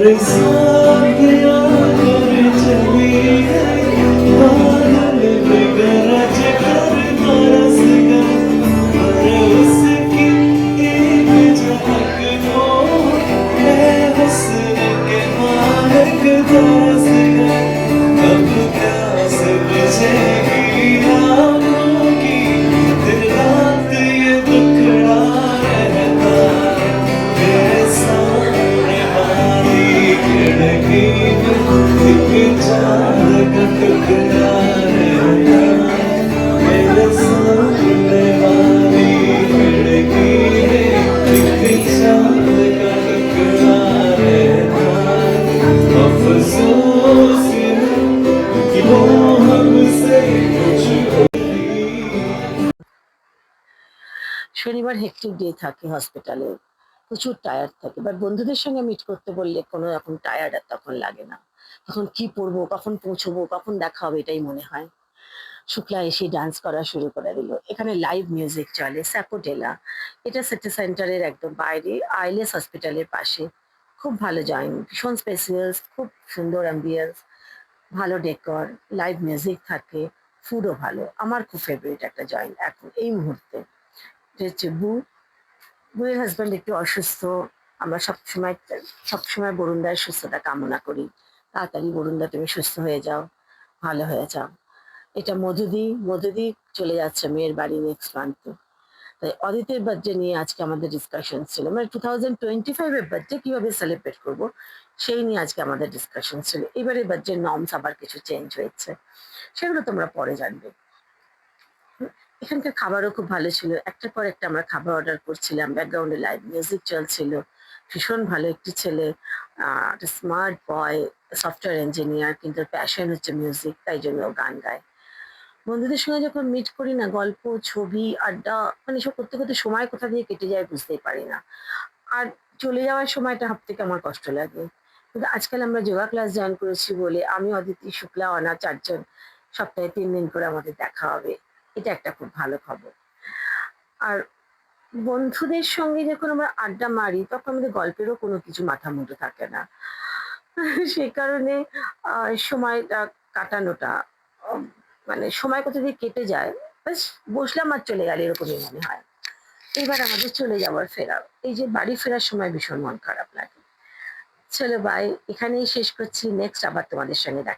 साथ आकर चली गई बादल में गरज कर बरस गए और उसकी एक झलक को मैं हुस्न के मालिक तरस गए अब प्यास बुझेगी आँखों की दिन रात ये दुखड़ा रहता है मेरे सामने वाली खिड़की में एक चांद का टुकड़ा रहता है मेरे सामने वाली खिड़की में एक चांद का टुकड़ा रहता है अफसोस ये कि वो हमसे कुछ শনিবার হেক্টিক ডে থাকে হসপিটালে, প্রচুর টায়ার্ড থাকে, বাট বন্ধুদের সঙ্গে মিট করতে বললে কোনো রকম টায়ার্ড আর তখন লাগে না। তখন কি পড়বো, কখন পৌঁছবো, কখন দেখা হবে এটাই মনে হয়। শুক্লা এসে ডান্স করা শুরু করে দিল। এখানে লাইভ মিউজিক চলে, স্যাপোটেলা। এটা সিটি সেন্টারের একদম বাইরে, আইলেস হসপিটালের পাশে। খুব ভালো জয়েন, ভীষণ স্পেসিয়াস, খুব সুন্দর অ্যাম্বিয়েন্স, ভালো ডেকর, লাইভ মিউজিক থাকে, ফুডও ভালো। আমার খুব ফেভারিট একটা জয়েন এখন এই মুহূর্তে। এটা হচ্ছে বউয়ের হাজব্যান্ড একটু অসুস্থ। আমরা সবসময় বরুণদার সুস্থতা কামনা করি। তাড়াতাড়ি বরুণদা তুমি সুস্থ হয়ে যাও, ভালো হয়ে যাও। এটা মধুদি চলে যাচ্ছে মেয়ের বাড়ি নেক্সট মান্থে। তাই অদিতের বার্থডে নিয়ে আজকে আমাদের ডিসকাশন ছিল, মানে 2025 এর বার্থডে কিভাবে সেলিব্রেট করব সেই নিয়ে আজকে আমাদের ডিসকাশন ছিল। এবারে বার্থডে নর্মস আবার কিছু চেঞ্জ হয়েছে, সেগুলো তোমরা পরে জানবে। এখানকার খাবারও খুব ভালো ছিল, একটার পর একটা আমরা খাবার অর্ডার করছিলাম, ব্যাকগ্রাউন্ডে লাইভ মিউজিক চলছিল। ভীষণ ভালো একটি ছেলে, একটা স্মার্ট বয়, সফটওয়্যার ইঞ্জিনিয়ার, কিন্তু প্যাশন হচ্ছে মিউজিক, তাই জন্য ও গান গায়। বন্ধুদের সঙ্গে যখন মিট করি না, গল্প, ছবি, আড্ডা, মানে এসব করতে করতে সময় কোথা দিয়ে কেটে যায় বুঝতেই পারি না। আর চলে যাওয়ার সময়টা ভাবতে আমার কষ্ট লাগে। কিন্তু আজকাল আমরা যোগা ক্লাস জয়েন করেছি বলে আমি, অদিতি, শুক্লা, অনা, চারজন সপ্তাহে 3 দিন করে আমাদের দেখা হবে। এটা একটা খুব ভালো খবর। আর বন্ধুদের সঙ্গে যখন আমরা আড্ডা মারি তখন আমাদের গল্পেরও কোনো কিছু মাথা মুন্ডু থাকে না। সে কারণে সময়টা কাটানোটা, উম, মানে সময় কোথা দিয়ে কেটে যায়, ব্যাস বসলাম আর চলে গেল এরকমই মনে হয়। এবার আমাদের চলে যাওয়ার ফেরা, এই যে বাড়ি ফেরার সময় ভীষণ মন খারাপ লাগে। চলো বাই, এখানেই শেষ করছি, নেক্সট আবার তোমাদের সঙ্গে দেখা।